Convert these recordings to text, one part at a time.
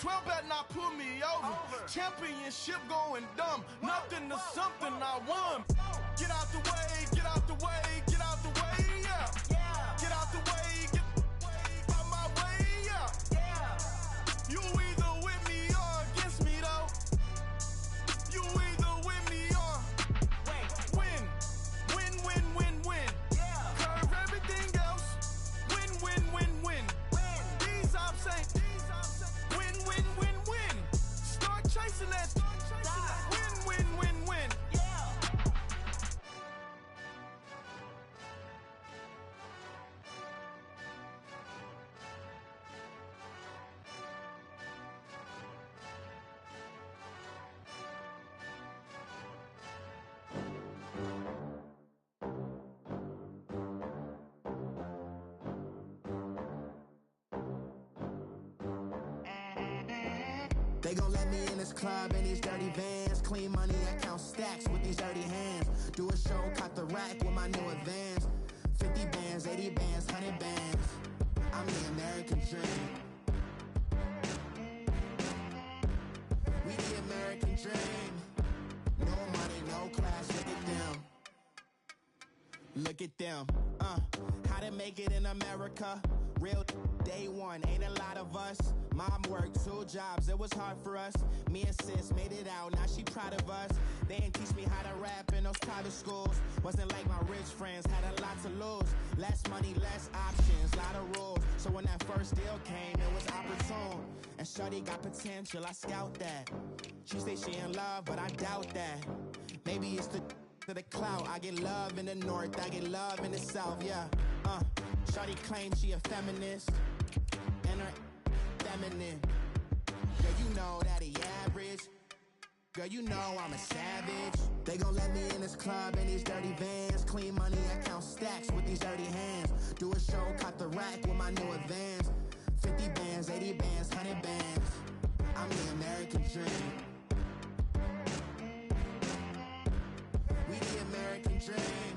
12 better not pull me over. Championship going dumb. Nothing to something I won. Get out the way, get out the way, get out the way, yeah. Get out the way, get out my way, yeah. You either with me or against me though. You either with me or win. Win. Curve everything else. Win. These ops ain't win. Start chasing that. Win. They gon' let me in this club in these dirty vans. Clean money, I count stacks with these dirty hands. Do a show, cut the rack with my new advance. 50 bands, 80 bands, 100 bands. I'm the American dream. We the American dream. No money, no class, look at them. Look at them, how to make it in America. Real day one, ain't a lot of us. Mom worked 2 jobs, it was hard for us. Me and sis made it out, now she proud of us. They didn't teach me how to rap in those private schools. Wasn't like my rich friends, had a lot to lose. Less money, less options, lot of rules. So when that first deal came, it was opportune. And shorty got potential, I scout that. She say she in love, but I doubt that. Maybe it's to the clout. I get love in the north, I get love in the south, yeah. Shorty claims she a feminist, and her feminine. Girl, you know that he average. Girl, you know I'm a savage. They gon' let me in this club in these dirty vans. Clean money, I count stacks with these dirty hands. Do a show, cut the rack with my new advance. 50 bands, 80 bands, 100 bands. I'm the American dream. We the American dream.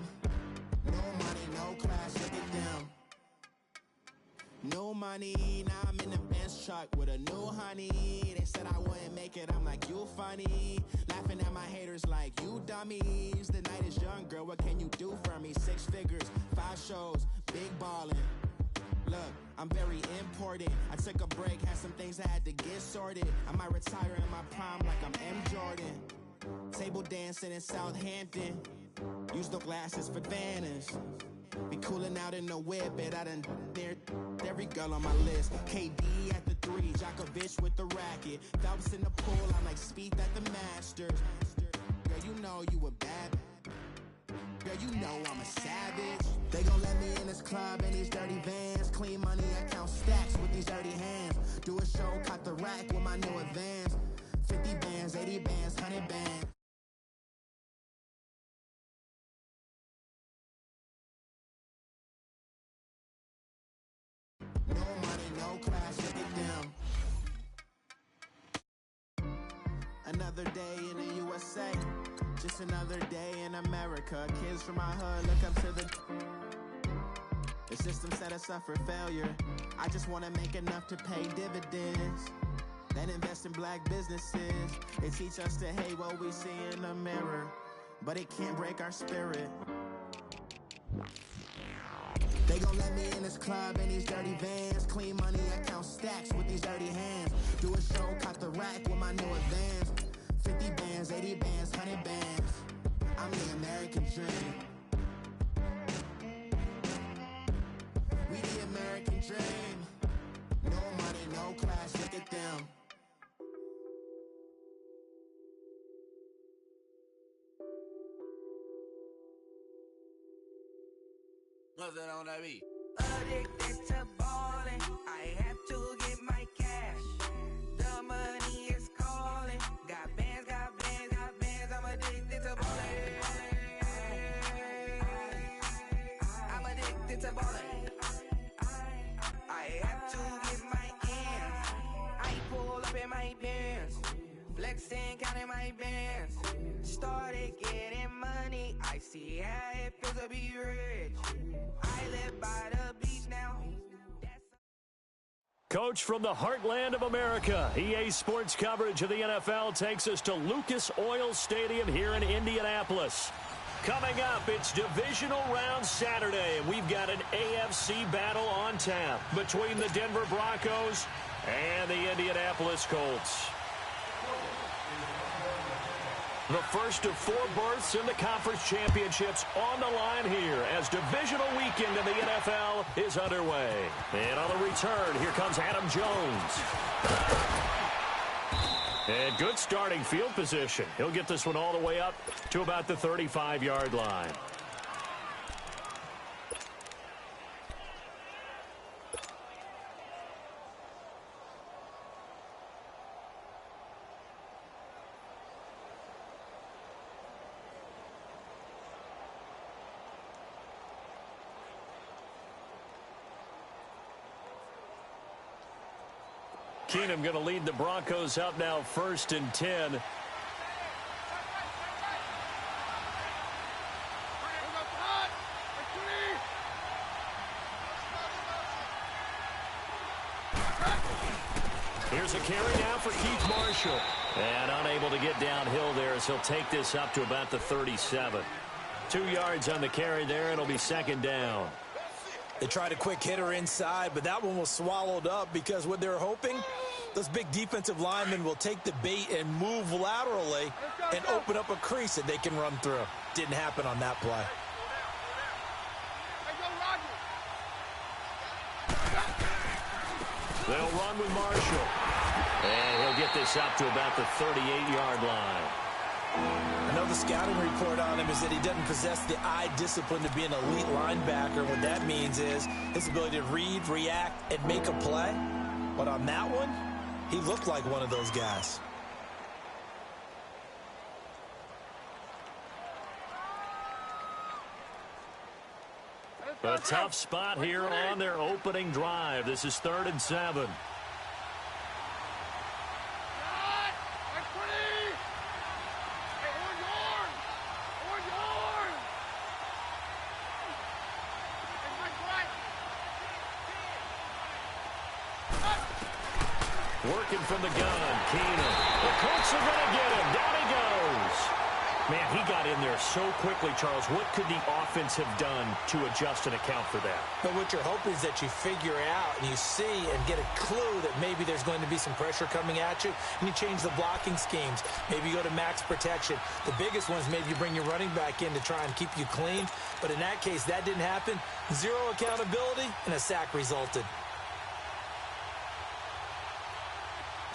No money, no class, look at them. No money, now I'm in the Benz truck with a new honey. They said I wouldn't make it, I'm like, you funny. Laughing at my haters like, you dummies. The night is young, girl, what can you do for me? 6 figures, 5 shows, big ballin'. Look, I'm very important. I took a break, had some things I had to get sorted. I might retire in my prime like I'm M. Jordan. Table dancing in Southampton. Use the glasses for Vannas. Be coolin' out in the whip, but I done there every girl on my list. KD at the 3, Djokovic with the racket. Phelps in the pool, I'm like Speed at the Masters. Girl, you know you a bad. Girl, you know I'm a savage. They gon' let me in this club in these dirty vans. Clean money, I count stacks with these dirty hands. Do a show, cut the rack with my new advance. 50 bands, 80 bands, 100 bands. No money, no class, look at them. Another day in the USA, just another day in America. Kids from my hood look up to the system set us up for failure. I just wanna make enough to pay dividends, then invest in black businesses. They teach us to hate what we see in the mirror, but it can't break our spirit. They gon' let me in this club in these dirty vans. Clean money, I count stacks with these dirty hands. Do a show, cut the rack with my new advance. 50 bands, 80 bands, 100 bands. I'm the American dream. We the American dream. No money, no class, look at them. Nothing on that beat. Addicted to ballin', I have to get my cash. The money is calling. Got bands, I'm addicted to ballin'. I'm addicted to ballin'. I have to get my ends. I pull up in my bands, flexing, counting my bands. Started getting money, I see how it feels to be rich. I live by the beach now. Coach from the heartland of America, EA Sports coverage of the NFL takes us to Lucas Oil Stadium here in Indianapolis. Coming up, it's divisional round Saturday, and we've got an AFC battle on tap between the Denver Broncos and the Indianapolis Colts. The first of 4 berths in the conference championships on the line here as divisional weekend in the NFL is underway. And on the return, here comes Adam Jones. And good starting field position. He'll get this one all the way up to about the 35-yard line. Keenum going to lead the Broncos up now 1st and 10. Here's a carry now for Keith Marshall. And unable to get downhill there as he'll take this up to about the 37. 2 yards on the carry there, and it'll be 2nd down. They tried a quick hitter inside, but that one was swallowed up because what they're hoping, those big defensive linemen will take the bait and move laterally and open up a crease that they can run through. Didn't happen on that play. They'll run with Marshall. And he'll get this up to about the 38-yard line. I know the scouting report on him is that he doesn't possess the eye discipline to be an elite linebacker. What that means is his ability to read, react, and make a play. But on that one, he looked like one of those guys. A tough spot here on their opening drive. This is 3rd and 7. Working from the gun, Keenum. The Colts are going to get him. Down he goes. Man, he got in there so quickly, Charles. What could the offense have done to adjust and account for that? But what you're hoping is that you figure out and you see and get a clue that maybe there's going to be some pressure coming at you, and you change the blocking schemes. Maybe you go to max protection. The biggest one is maybe you bring your running back in to try and keep you clean. But in that case, that didn't happen. 0 accountability, and a sack resulted.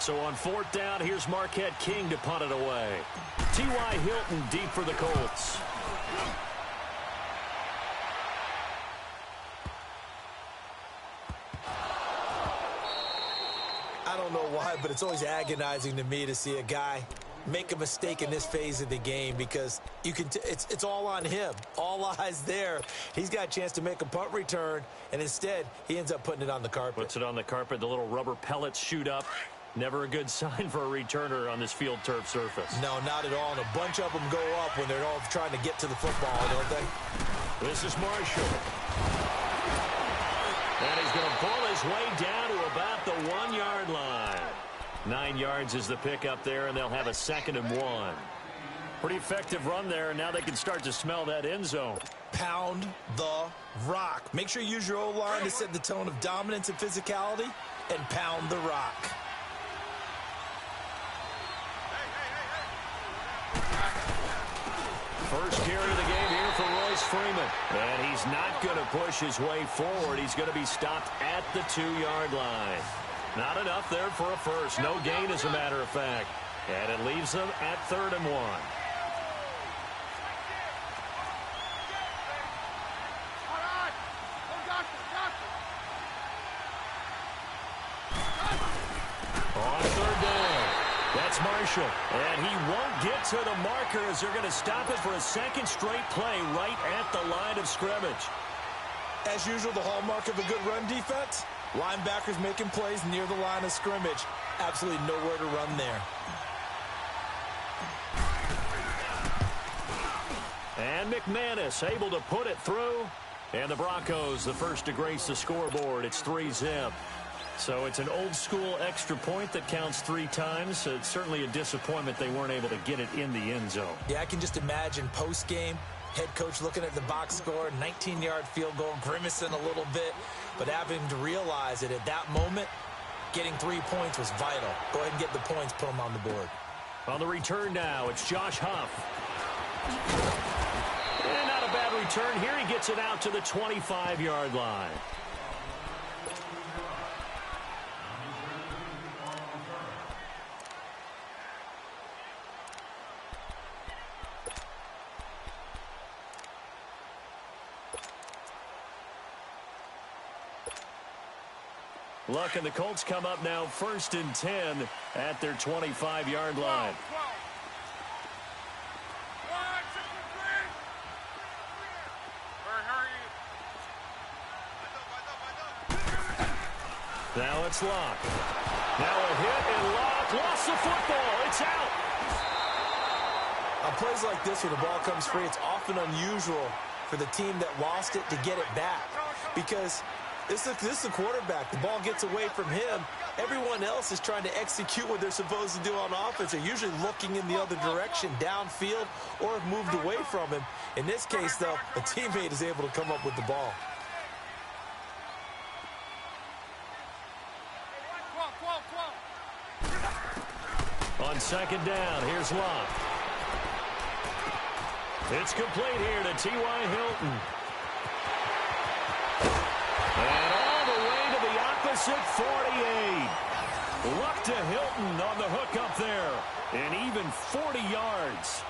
So on 4th down, here's Marquette King to punt it away. T.Y. Hilton deep for the Colts. I don't know why, but it's always agonizing to me to see a guy make a mistake in this phase of the game because you can. It's all on him. All eyes there. He's got a chance to make a punt return, and instead he ends up putting it on the carpet. Puts it on the carpet. The little rubber pellets shoot up. Never a good sign for a returner on this field turf surface. No, not at all. And a bunch of them go up when they're all trying to get to the football, don't they? This is Marshall. And he's going to pull his way down to about the 1-yard line. 9 yards is the pickup there, and they'll have a 2nd and 1. Pretty effective run there, and now they can start to smell that end zone. Pound the rock. Make sure you use your O-line to set the tone of dominance and physicality, and pound the rock. First carry of the game here for Royce Freeman. And he's not going to push his way forward. He's going to be stopped at the 2-yard line. Not enough there for a first. No gain, as a matter of fact. And it leaves them at 3rd and 1. On 3rd down. That's Marshall. And he won't get to the marker as they're going to stop it for a 2nd straight play right at the line of scrimmage. As usual, the hallmark of a good run defense, linebackers making plays near the line of scrimmage. Absolutely nowhere to run there. And McManus able to put it through. And the Broncos, the first to grace the scoreboard. It's 3-zip. So it's an old-school extra point that counts 3 times. It's certainly a disappointment they weren't able to get it in the end zone. Yeah, I can just imagine post-game, head coach looking at the box score, 19-yard field goal, grimacing a little bit, but having to realize that at that moment, getting 3 points was vital. Go ahead and get the points, put them on the board. On the return now, it's Josh Huff. And not a bad return here. He gets it out to the 25-yard line. Luck and the Colts come up now 1st and 10 at their 25-yard line. Now it's Locke. Now a hit, and Locke lost the football. It's out. On plays like this where the ball comes free, it's often unusual for the team that lost it to get it back. Because this is the quarterback. The ball gets away from him. Everyone else is trying to execute what they're supposed to do on offense. They're usually looking in the other direction, downfield, or have moved away from him. In this case, though, a teammate is able to come up with the ball. On 2nd down, here's Locke. It's complete here to T.Y. Hilton. And all the way to the opposite 48. Luck to Hilton on the hook up there. And even 40 yards.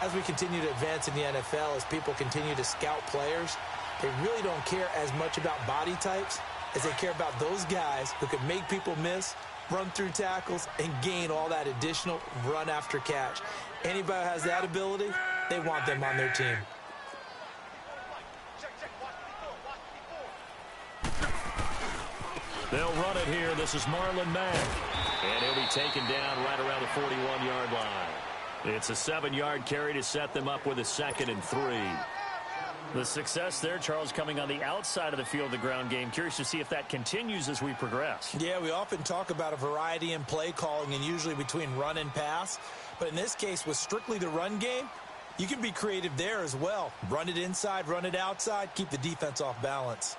As we continue to advance in the NFL, as people continue to scout players, they really don't care as much about body types as they care about those guys who can make people miss, run through tackles, and gain all that additional run after catch. Anybody who has that ability, they want them on their team. They'll run it here. This is Marlon Mack. And he'll be taken down right around the 41-yard line. It's a 7-yard carry to set them up with a 2nd and 3. The success there, Charles, coming on the outside of the field of the ground game. Curious to see if that continues as we progress. Yeah, we often talk about a variety in play calling and usually between run and pass. But in this case, with strictly the run game, you can be creative there as well. Run it inside, run it outside, keep the defense off balance.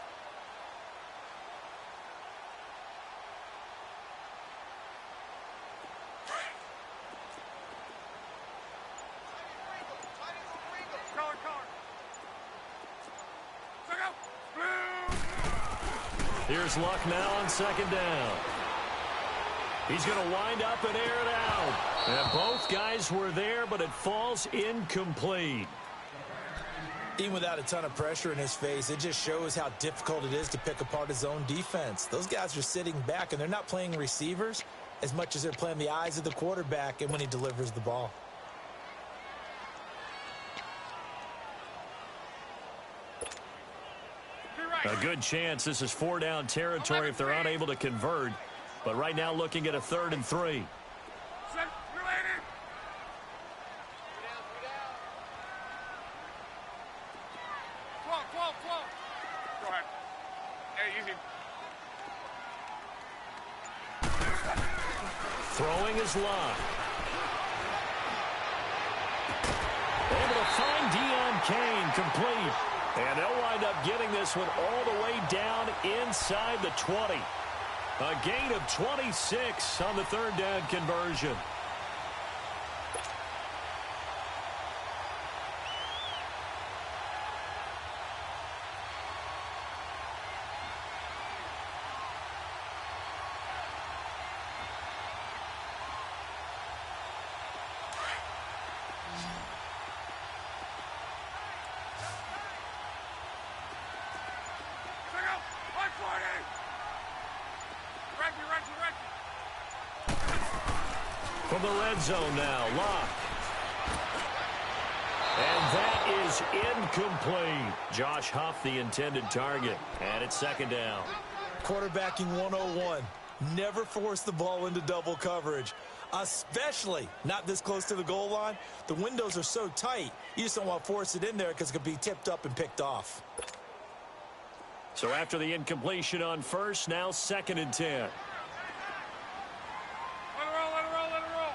Here's Luck now on 2nd down. He's going to wind up and air it out. And both guys were there, but it falls incomplete. Even without a ton of pressure in his face, it just shows how difficult it is to pick apart his own defense. Those guys are sitting back, and they're not playing receivers as much as they're playing the eyes of the quarterback and when he delivers the ball. A good chance this is 4-down territory if they're unable to convert. But right now looking at a 3rd and 3. Throwing is Locke. Able to find Deion Kane, complete. And they'll wind up getting this one all the way down inside the 20. A gain of 26 on the 3rd down conversion. From the red zone now, Locke. And that is incomplete. Josh Huff, the intended target. And it's 2nd down. Quarterbacking 101. Never force the ball into double coverage, especially not this close to the goal line. The windows are so tight, you just don't want to force it in there because it could be tipped up and picked off. So after the incompletion on first, now 2nd and 10. Let it roll, let it roll, let it roll.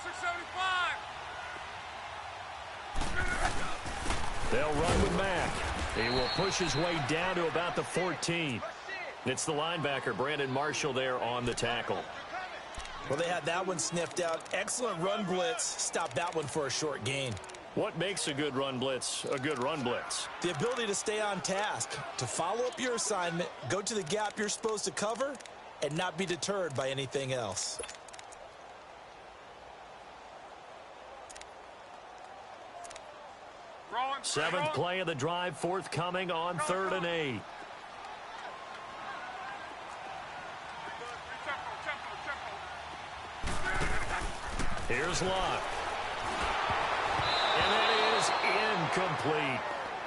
675. They'll run with Mack. He will push his way down to about the 14. It's the linebacker, Brandon Marshall, there on the tackle. Well, they had that one sniffed out. Excellent run blitz. Stopped that one for a short gain. What makes a good run blitz a good run blitz? The ability to stay on task, to follow up your assignment, go to the gap you're supposed to cover, and not be deterred by anything else. Rolling, 7th rolling. play of the drive, forthcoming on 3rd and 8. Here's Locke. And that is incomplete.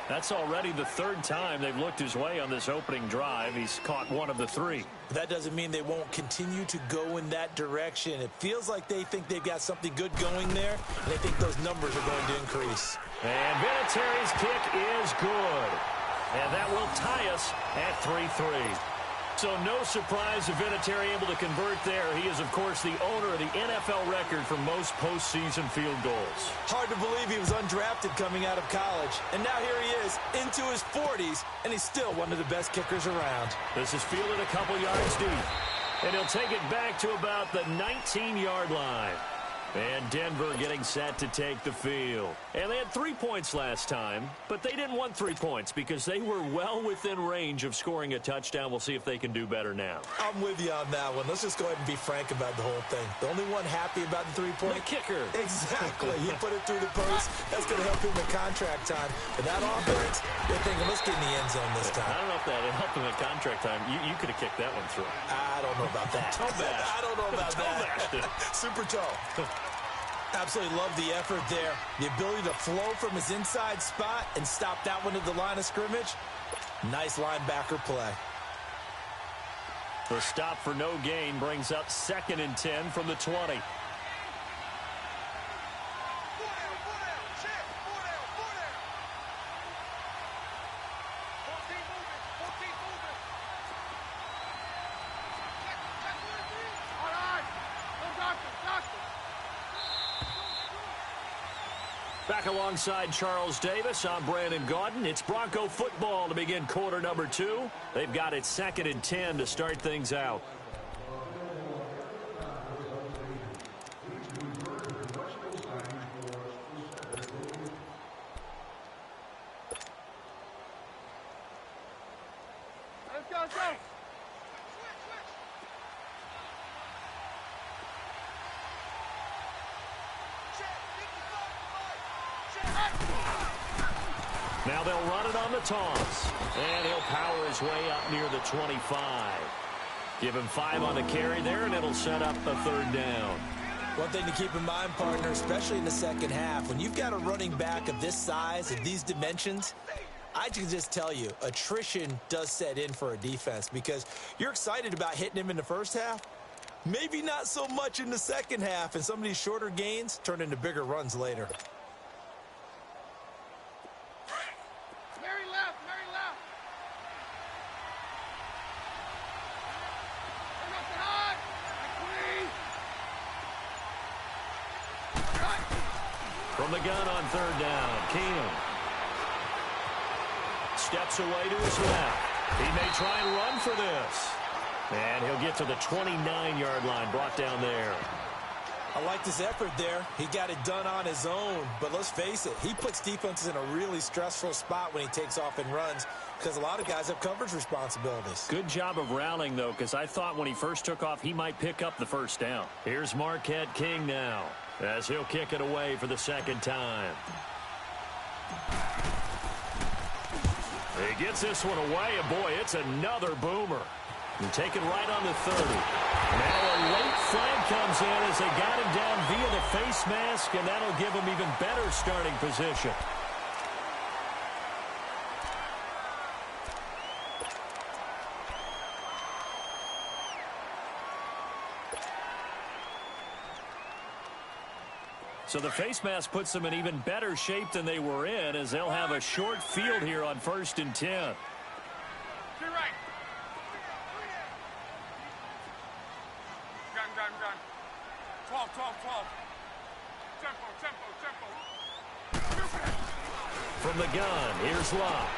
That's already the 3rd time they've looked his way on this opening drive. He's caught 1 of the 3. That doesn't mean they won't continue to go in that direction. It feels like they think they've got something good going there, and they think those numbers are going to increase. And Vinatieri's kick is good. And that will tie us at 3-3. So no surprise if Vinatieri able to convert there. He is, of course, the owner of the NFL record for most postseason field goals. Hard to believe he was undrafted coming out of college. And now here he is, into his 40s, and he's still one of the best kickers around. This is fielded a couple yards deep. And he'll take it back to about the 19-yard line. And Denver getting set to take the field. And they had 3 points last time, but they didn't want 3 points because they were well within range of scoring a touchdown. We'll see if they can do better now. I'm with you on that one. Let's just go ahead and be frank about the whole thing. The only one happy about the 3-point? The kicker. Exactly. He put it through the post. That's going to help him with contract time. But that offense, they're thinking, let's get in the end zone this time. I don't know if that helped him at contract time. You could have kicked that one through. I don't know about that. Toe bash. I don't know about that. Super toe. Absolutely love the effort there. The ability to flow from his inside spot and stop that one at the line of scrimmage. Nice linebacker play. The stop for no gain brings up 2nd and 10 from the 20. Back alongside Charles Davis, I'm Brandon Gaudin. It's Bronco football to begin quarter number 2. They've got it 2nd and 10 to start things out. Let's go, let's go. Now they'll run it on the toss. And he'll power his way up near the 25. Give him 5 on the carry there, and it'll set up a 3rd down. One thing to keep in mind, partner, especially in the second half, when you've got a running back of this size and these dimensions, I can just tell you, attrition does set in for a defense because you're excited about hitting him in the first half. Maybe not so much in the second half, and some of these shorter gains turn into bigger runs later. Mary left, Mary left. Bring up the high. From the gun on 3rd down, Keenum steps away to his left. He may try and run for this. And he'll get to the 29-yard line, brought down there. I like this effort there. He got it done on his own. But let's face it, he puts defenses in a really stressful spot when he takes off and runs because a lot of guys have coverage responsibilities. Good job of rallying, though, because I thought when he first took off, he might pick up the 1st down. Here's Marquette King now as he'll kick it away for the 2nd time. He gets this one away, and boy, it's another boomer. And taken right on the 30. Now a late flag comes in as they got him down via the face mask, and that'll give him even better starting position. So the face mask puts them in even better shape than they were in, as they'll have a short field here on 1st and 10. To your right. Gun. 12. Tempo. From the gun, here's Locke.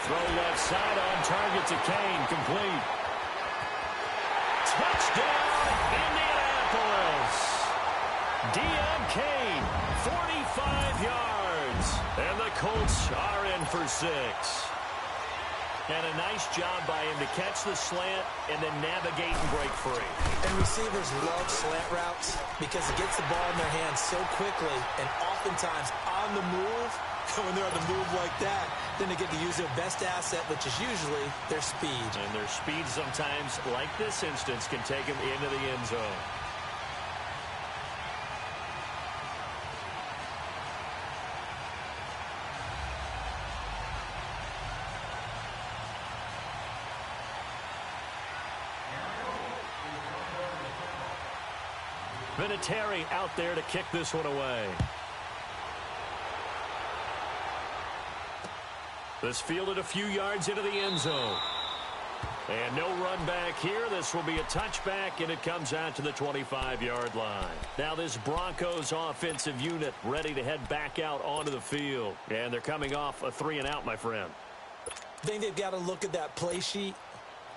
Throw left side on target to Kane, complete. Touchdown, Indianapolis. D.M. Kane, 45 yards. And the Colts are in for 6. And a nice job by him to catch the slant and then navigate and break free. And receivers love slant routes because it gets the ball in their hands so quickly and oftentimes on the move. When they're on the move like that, then they get to use their best asset, which is usually their speed. And their speed sometimes, like this instance, can take them into the end zone. Vinatieri out there to kick this one away. This fielded a few yards into the end zone. And no run back here. This will be a touchback, and it comes out to the 25-yard line. Now this Broncos offensive unit ready to head back out onto the field. And they're coming off a 3-and-out, my friend. I think they've got to look at that play sheet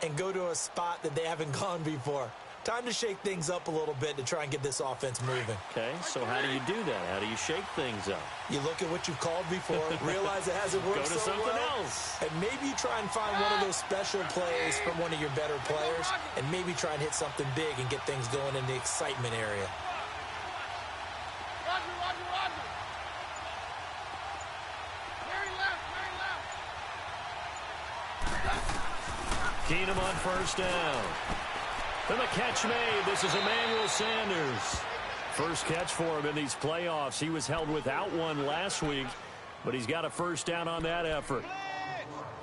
and go to a spot that they haven't gone before. Time to shake things up a little bit to try and get this offense moving. Okay, so how do you do that? How do you shake things up? You look at what you've called before, realize it hasn't worked Go to so something well, else. and maybe you try and find one of those special plays from one of your better players, and maybe try and hit something big and get things going in the excitement area. Roger. Mary left. Keenum on 1st down. And the catch made. This is Emmanuel Sanders. First catch for him in these playoffs. He was held without one last week, but he's got a 1st down on that effort.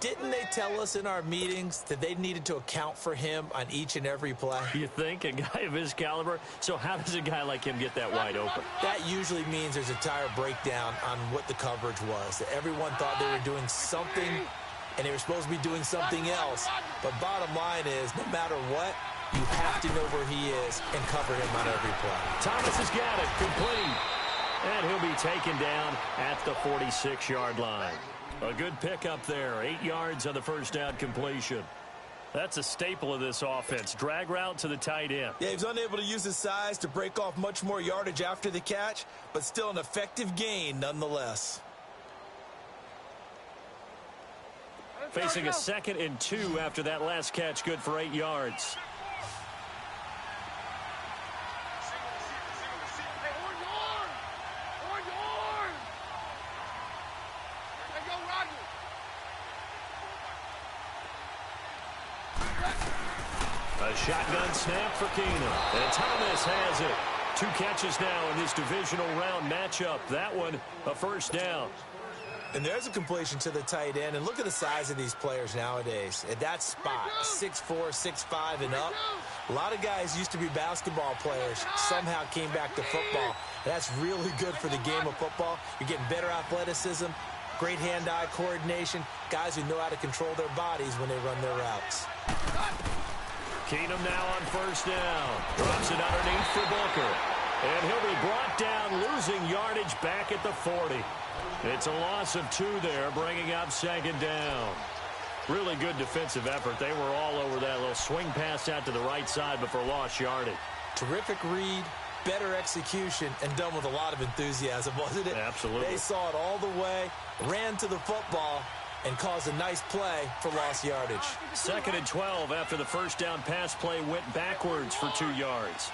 Didn't they tell us in our meetings that they needed to account for him on each and every play? You think? A guy of his caliber? So how does a guy like him get that wide open? That usually means there's a tire breakdown on what the coverage was. That everyone thought they were doing something, and they were supposed to be doing something else. But bottom line is, no matter what, you have to know where he is and cover him on every play. Thomas has got it, complete. And he'll be taken down at the 46-yard line. A good pickup there, 8 yards on the 1st down completion. That's a staple of this offense. Drag route to the tight end. Yeah, he was unable to use his size to break off much more yardage after the catch, but still an effective gain nonetheless. Facing a 2nd and 2 after that last catch, good for 8 yards. A shotgun snap for Keenum. And Thomas has it. 2 catches now in this divisional round matchup. That one, a 1st down. And there's a completion to the tight end. And look at the size of these players nowadays. At that spot, 6'4", 6'5", and up. A lot of guys used to be basketball players. Somehow came back to football. That's really good for the game of football. You're getting better athleticism, great hand-eye coordination, guys who know how to control their bodies when they run their routes. Keenum now on 1st down. Drops it underneath for Booker. And he'll be brought down, losing yardage back at the 40. It's a loss of 2 there, bringing up 2nd down. Really good defensive effort. They were all over that little swing pass out to the right side before lost yardage. Terrific read, better execution, and done with a lot of enthusiasm, wasn't it? Absolutely. They saw it all the way, ran to the football, and caused a nice play for lost yardage. 2nd and 12 after the 1st down pass play went backwards for 2 yards.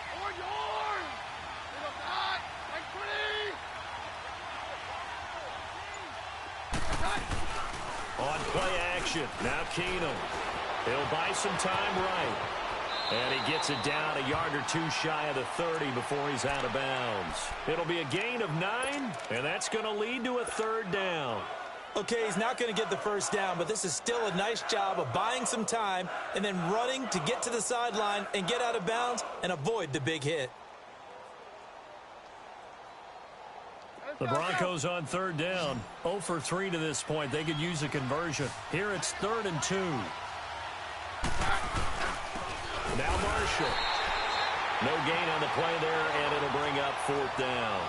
On play action, now Keenum. He'll buy some time right. And he gets it down a yard or 2 shy of the 30 before he's out of bounds. It'll be a gain of 9, and that's going to lead to a 3rd down. Okay, he's not going to get the 1st down, but this is still a nice job of buying some time and then running to get to the sideline and get out of bounds and avoid the big hit. The Broncos on third down. 0 for 3 to this point. They could use a conversion. Here it's 3rd and 2. Now Marshall. No gain on the play there, and it'll bring up 4th down.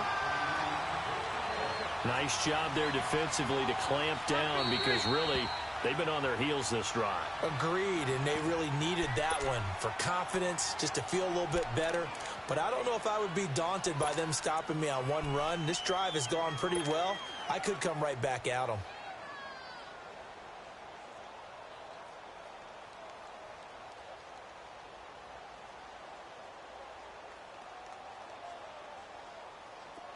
Nice job there defensively to clamp down because really they've been on their heels this drive. Agreed, and they really needed that one for confidence, just to feel a little bit better. But I don't know if I would be daunted by them stopping me on one run. This drive has gone pretty well. I could come right back at them.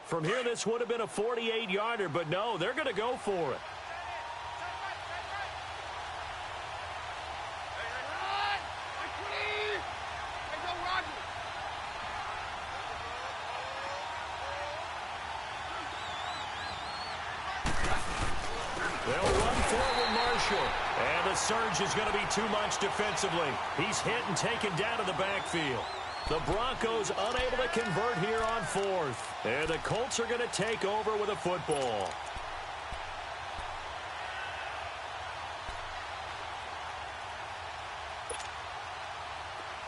From here, this would have been a 48-yarder, but no, they're going to go for it. They'll run forward, Marshall. And the surge is going to be too much defensively. He's hit and taken down to the backfield. The Broncos unable to convert here on 4th. And the Colts are going to take over with a football.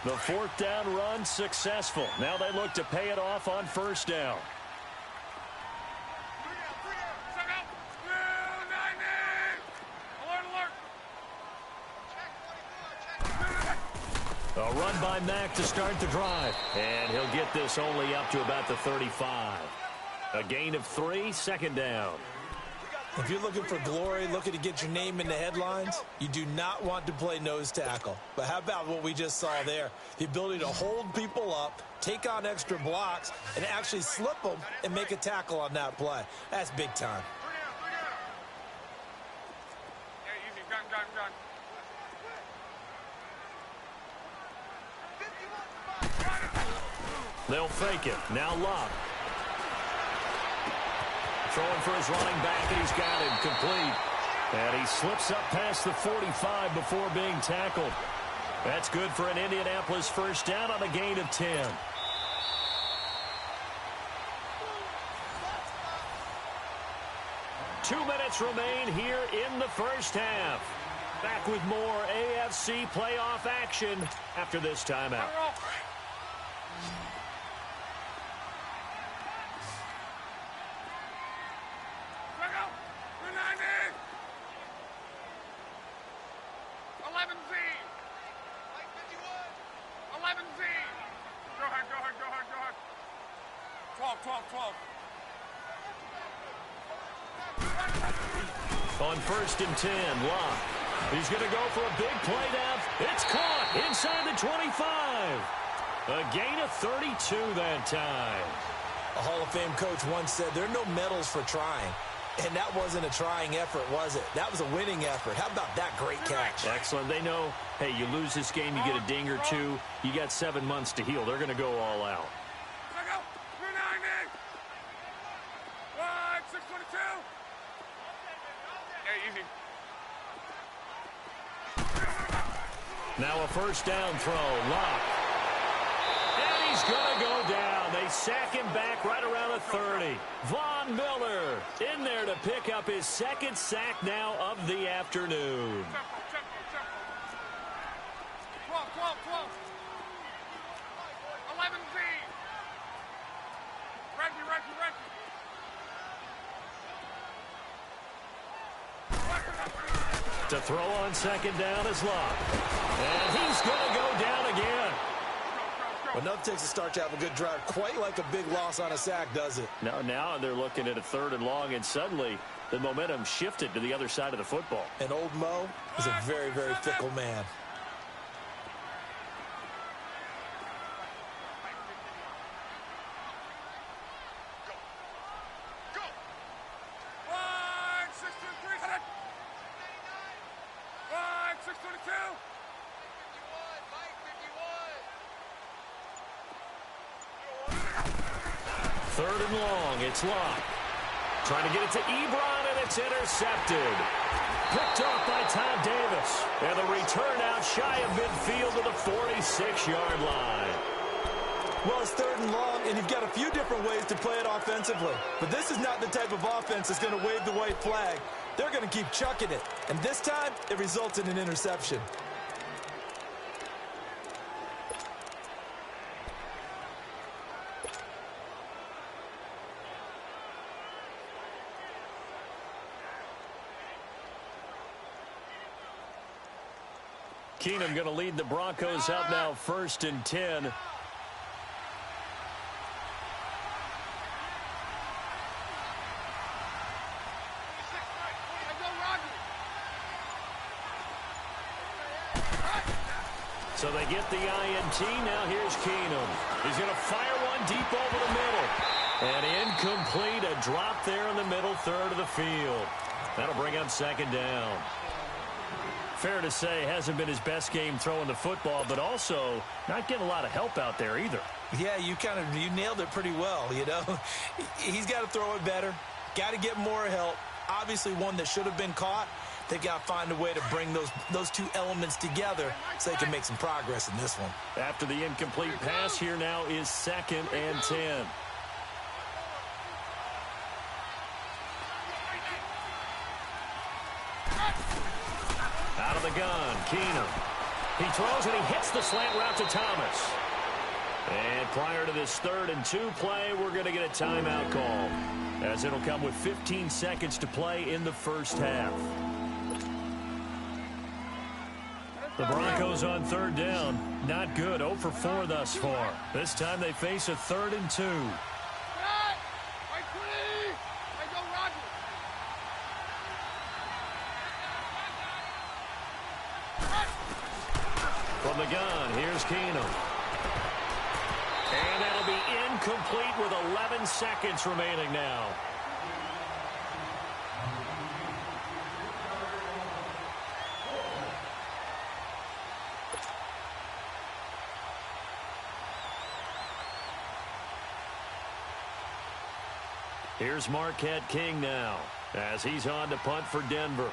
The 4th down run successful. Now they look to pay it off on 1st down. A run by Mack to start the drive. And he'll get this only up to about the 35. A gain of 3, 2nd down. If you're looking for glory, looking to get your name in the headlines, you do not want to play nose tackle. But how about what we just saw there? The ability to hold people up, take on extra blocks, and actually slip them and make a tackle on that play. That's big time. Yeah, easy. Gun. They'll fake it. Now Locke. Throwing for his running back, and he's got him complete. And he slips up past the 45 before being tackled. That's good for an Indianapolis 1st down on a gain of 10. Two minutes remain here in the 1st half. Back with more AFC playoff action after this timeout. On 1st and 10, Locke. He's going to go for a big play down. It's caught inside the 25. A gain of 32 that time. A Hall of Fame coach once said there are no medals for trying. And that wasn't a trying effort, was it? That was a winning effort. How about that great catch? Excellent. They know, hey, you lose this game, you get a ding or two. You got 7 months to heal. They're going to go all out. Now a 1st down throw. Locke. And he's going to go down. They sack him back right around the 30. Von Miller in there to pick up his 2nd sack now of the afternoon. 12. 11Z. Reggie. To throw on 2nd down is Locke. And he's going to go down again. Enough takes a start to have a good drive. Quite like a big loss on a sack, does it? Now they're looking at a 3rd and long, and suddenly the momentum shifted to the other side of the football. And old Mo is a very, very fickle man. Third and long, it's Locke. Trying to get it to Ebron, and it's intercepted. Picked off by Todd Davis. And the return out shy of midfield to the 46-yard line. Well, it's 3rd and long, and you've got a few different ways to play it offensively. But this is not the type of offense that's going to wave the white flag. They're going to keep chucking it. And this time, it results in an interception. Keenum going to lead the Broncos out now 1st and 10. So they get the INT. Now here's Keenum. He's going to fire one deep over the middle. And incomplete. A drop there in the middle third of the field. That'll bring up 2nd down. Fair to say, hasn't been his best game throwing the football, but also not getting a lot of help out there either. Yeah, you nailed it pretty well, you know. He's got to throw it better. Got to get more help. Obviously one that should have been caught. They got to find a way to bring those two elements together so they can make some progress in this one. After the incomplete pass, here now is 2nd and 10. Out of the gun, Keenum. He throws and he hits the slant route to Thomas. And prior to this 3rd and 2 play, we're going to get a timeout call, as it'll come with 15 seconds to play in the first half. The Broncos on 3rd down. Not good. 0 for 4 thus far. This time they face a 3rd and 2. From the gun, here's Keenum. And that'll be incomplete with 11 seconds remaining now. Here's Marquette King now, as he's on to punt for Denver.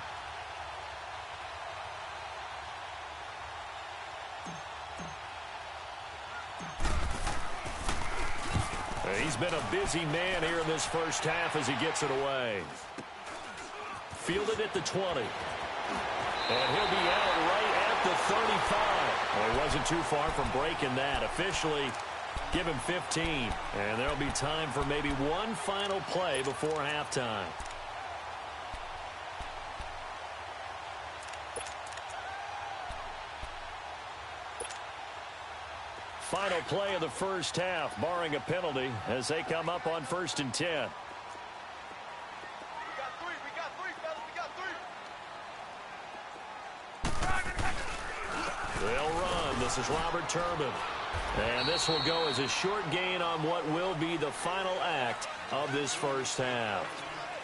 He's been a busy man here in this first half as he gets it away. Fielded at the 20. And he'll be out right at the 35. Well, he wasn't too far from breaking that. Officially, give him 15. And there'll be time for maybe one final play before halftime. Final play of the first half, barring a penalty, as they come up on 1st and 10. We got three, fellas, we got three. They'll run. This is Robert Turbin. And this will go as a short gain on what will be the final act of this first half.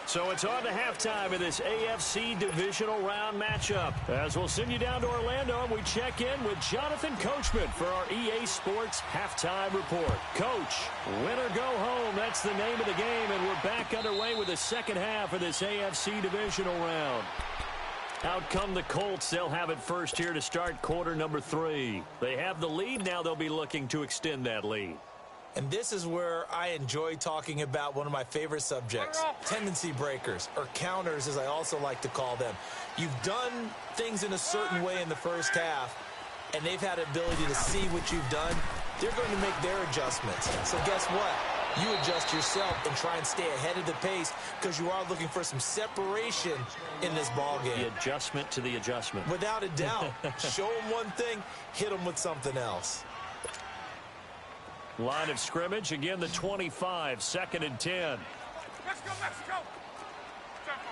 So it's on to halftime in this AFC divisional round matchup. As we'll send you down to Orlando, and we check in with Jonathan Coachman for our EA Sports Halftime Report. Coach, win or go home, that's the name of the game, and we're back underway with the second half of this AFC divisional round. Out come the Colts. They'll have it first here to start quarter number 3. They have the lead. Now they'll be looking to extend that lead. And this is where I enjoy talking about one of my favorite subjects, tendency breakers, or counters as I also like to call them. You've done things in a certain way in the first half, and they've had the ability to see what you've done. They're going to make their adjustments. So guess what? You adjust yourself and try and stay ahead of the pace because you are looking for some separation in this ballgame. The adjustment to the adjustment. Without a doubt. Show them one thing, hit them with something else. Line of scrimmage, again the 25, 2nd and 10. Let's go, Mexico! Tempo.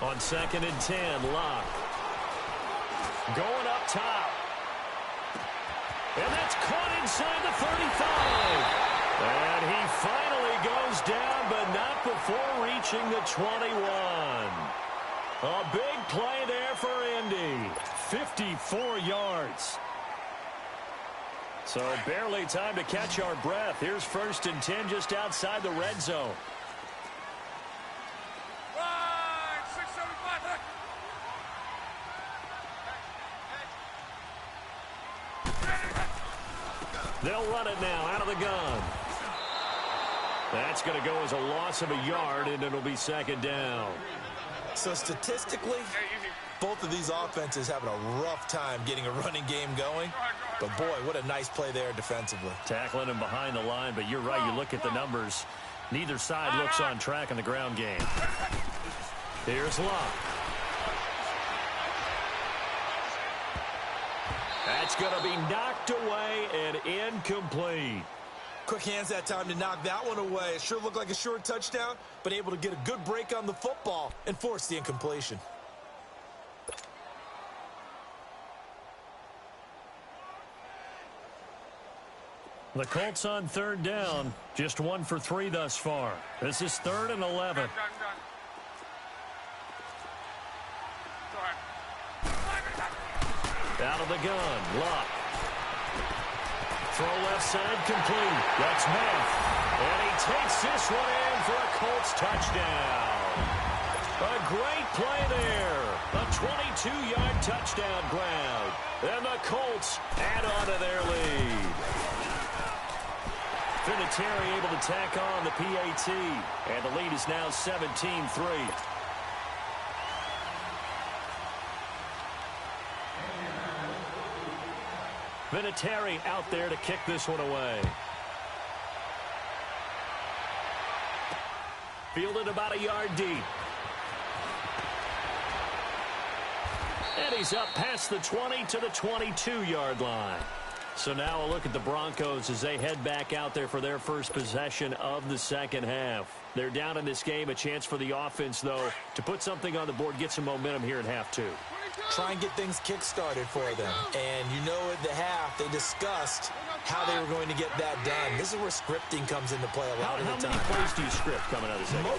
On 2nd and 10, Locke. Going up top. And that's caught inside the 35. And he finally goes down, but not before reaching the 21. A big play there for Indy. 54 yards. So barely time to catch our breath. Here's 1st and 10 just outside the red zone. Right, 675. They'll run it now out of the gun. That's going to go as a loss of a yard, and it'll be second down. So statistically, both of these offenses having a rough time getting a running game going. But, boy, what a nice play there defensively. Tackling him behind the line, but you're right. You look at the numbers. Neither side looks on track in the ground game. Here's Locke. That's going to be knocked away and incomplete. Quick hands that time to knock that one away. It sure looked like a short touchdown, but able to get a good break on the football and force the incompletion. The Colts on third down, just 1 for 3 thus far. This is 3rd and 11. Out of the gun, Locke. Throw left side complete. That's Math. And he takes this one in for a Colts touchdown. A great play there. A 22-yard touchdown grab. And the Colts add on to their lead. Vinatieri able to tack on the PAT. And the lead is now 17-3. Vinatieri out there to kick this one away. Fielded about a yard deep. And he's up past the 20 to the 22-yard line. So now a look at the Broncos as they head back out there for their first possession of the second half. They're down in this game. A chance for the offense, though, to put something on the board, get some momentum here at half two. Try and get things kick-started for them. And you know at the half, they discussed how they were going to get that done. This is where scripting comes into play a lot of the time. How many plays do you script coming out of the second?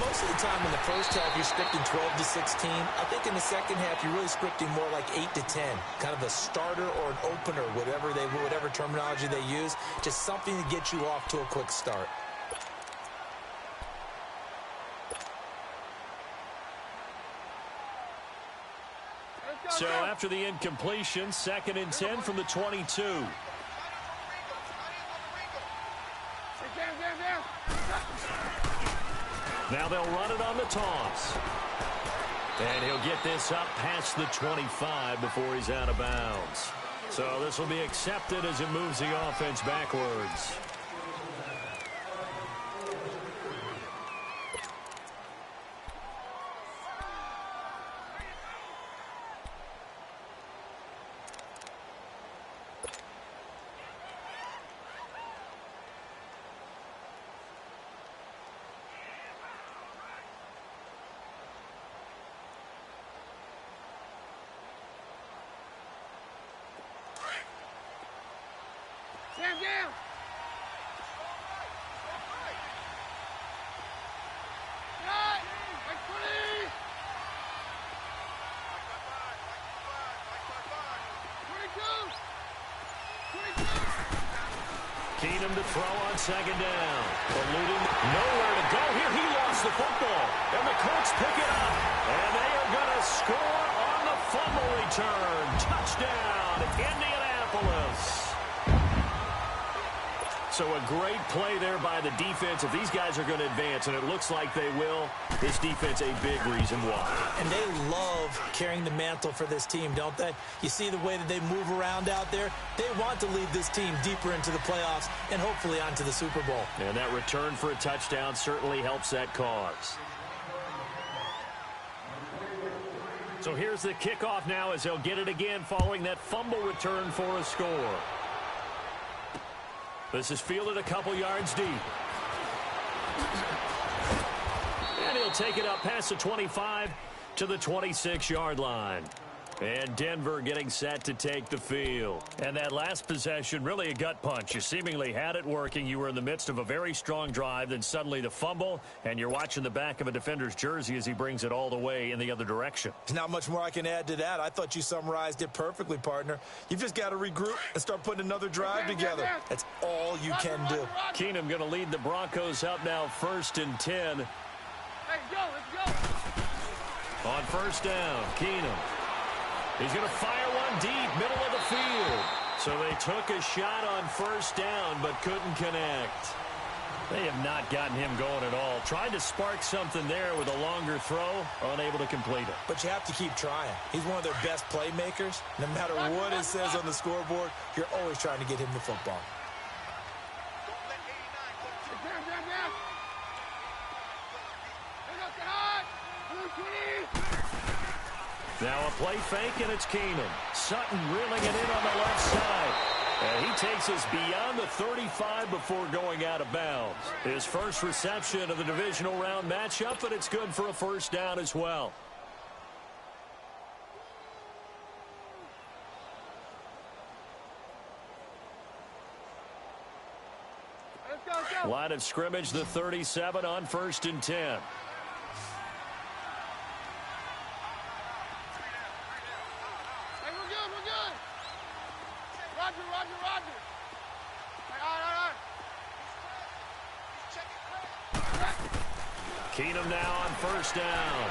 Most of the time in the first half, you're scripting 12 to 16. I think in the second half, you're really scripting more like 8 to 10. Kind of a starter or an opener, whatever terminology they use. Just something to get you off to a quick start. So after the incompletion, 2nd and 10 from the 22. Now they'll run it on the toss. And he'll get this up past the 25 before he's out of bounds. So this will be accepted as it moves the offense backwards. Stand down. Keenum to throw on 2nd down. Eluding, nowhere to go here. He lost the football. And the Colts pick it up. And they are going to score on the fumble return. Touchdown, Indianapolis. So a great play there by the defense. If these guys are going to advance, and it looks like they will, this defense a big reason why. And they love carrying the mantle for this team, don't they? You see the way that they move around out there? They want to lead this team deeper into the playoffs and hopefully onto the Super Bowl. And that return for a touchdown certainly helps that cause. So here's the kickoff now as they'll get it again following that fumble return for a score. This is fielded a couple yards deep. And he'll take it up past the 25 to the 26-yard line. And Denver getting set to take the field. And that last possession, really a gut punch. You seemingly had it working. You were in the midst of a very strong drive. Then suddenly the fumble, and you're watching the back of a defender's jersey as he brings it all the way in the other direction. There's not much more I can add to that. I thought you summarized it perfectly, partner. You've just got to regroup and start putting another drive together. That's all you can do. Keenum going to lead the Broncos up now 1st and 10. Hey, let's go. On 1st down, Keenum. He's going to fire one deep, middle of the field. So they took a shot on first down, but couldn't connect. They have not gotten him going at all. Tried to spark something there with a longer throw, unable to complete it. But you have to keep trying. He's one of their best playmakers. No matter what it says on the scoreboard, you're always trying to get him the football. Now a play fake, and it's Keenum. Sutton reeling it in on the left side. And he takes us beyond the 35 before going out of bounds. His first reception of the divisional round matchup, but it's good for a first down as well. Line of scrimmage, the 37 on 1st and 10. Keenum now on first down.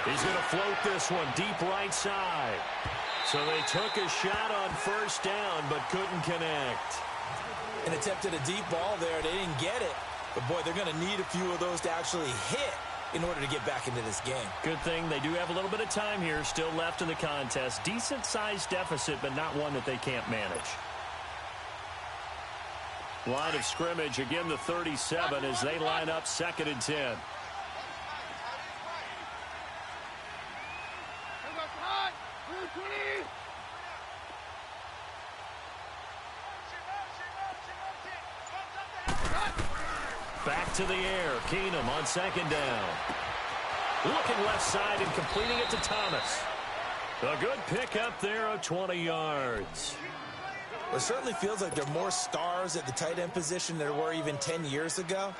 He's going to float this one deep right side. So they took a shot on first down, but couldn't connect. And attempted a deep ball there. They didn't get it. But, boy, they're going to need a few of those to actually hit in order to get back into this game. Good thing they do have a little bit of time here still left in the contest. Decent-sized deficit, but not one that they can't manage. Line of scrimmage, again the 37 as they line up 2nd and 10. Back to the air. Keenum on 2nd down. Looking left side and completing it to Thomas. A good pickup there of 20 yards. Well, it certainly feels like there are more stars at the tight end position than there were even 10 years ago.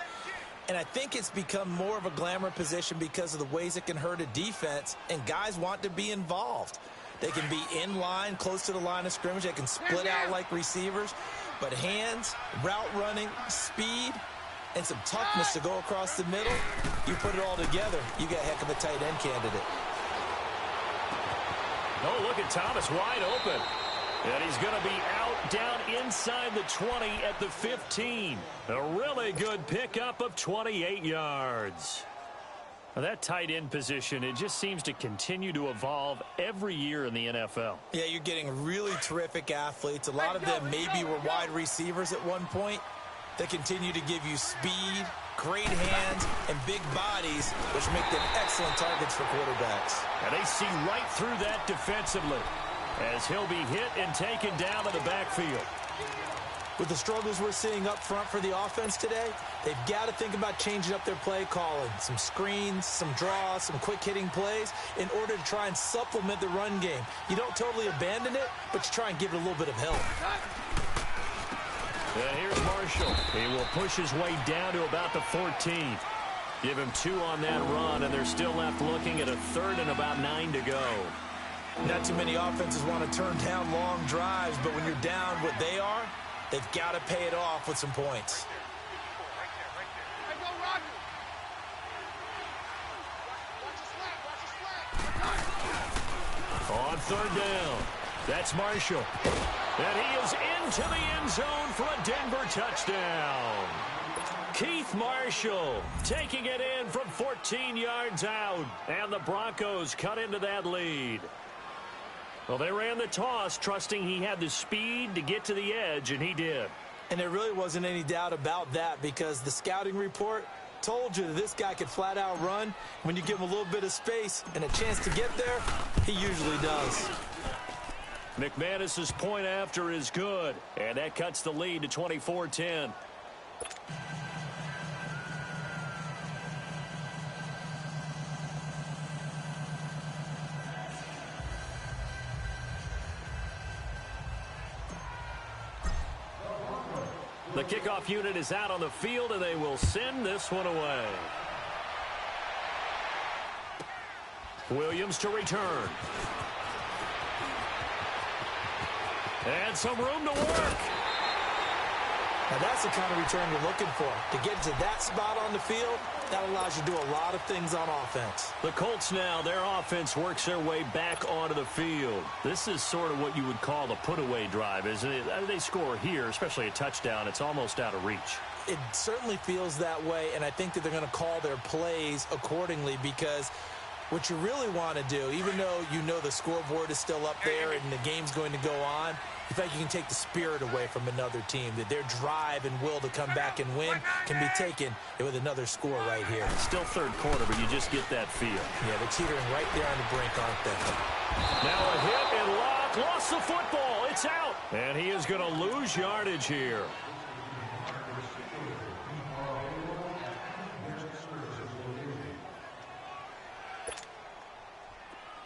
And I think it's become more of a glamour position because of the ways it can hurt a defense, and guys want to be involved. They can be in line, close to the line of scrimmage. They can split out like receivers. But hands, route running, speed, and some toughness to go across the middle, you put it all together, you got a heck of a tight end candidate. Oh, look at Thomas wide open. And he's going to be out down inside the 20 at the 15. A really good pickup of 28 yards. Now that tight end position, it just seems to continue to evolve every year in the NFL. Yeah, you're getting really terrific athletes. A lot of them maybe were wide receivers at one point. They continue to give you speed, great hands, and big bodies, which make them excellent targets for quarterbacks. And they see right through that defensively, as he'll be hit and taken down in the backfield. With the struggles we're seeing up front for the offense today, they've got to think about changing up their play calling. Some screens, some draws, some quick-hitting plays in order to try and supplement the run game. You don't totally abandon it, but you try and give it a little bit of help. And here's Marshall. He will push his way down to about the 14. Give him 2 on that run, and they're still left looking at a 3rd and about 9 to go. Not too many offenses want to turn down long drives, but when you're down what they are, they've got to pay it off with some points. On 3rd down, that's Marshall. And he is into the end zone for a Denver touchdown. Keith Marshall taking it in from 14 yards out. And the Broncos cut into that lead. Well, they ran the toss, trusting he had the speed to get to the edge, and he did. And there really wasn't any doubt about that because the scouting report told you that this guy could flat out run. When you give him a little bit of space and a chance to get there, he usually does. McManus's point after is good, and that cuts the lead to 24-10. The kickoff unit is out on the field, and they will send this one away. Williams to return. And some room to work. Now that's the kind of return you're looking for. To get to that spot on the field, that allows you to do a lot of things on offense. The Colts now, their offense works their way back onto the field. This is sort of what you would call a put-away drive, isn't it? They score here, especially a touchdown. It's almost out of reach. It certainly feels that way, and I think that they're going to call their plays accordingly, because what you really want to do, even though you know the scoreboard is still up there and the game's going to go on, you feel like you can take the spirit away from another team, that their drive and will to come back and win can be taken with another score right here. Still third quarter, but you just get that feel. Yeah, they're teetering right there on the brink, aren't they? Now a hit and Locke lost the football. It's out. And he is going to lose yardage here.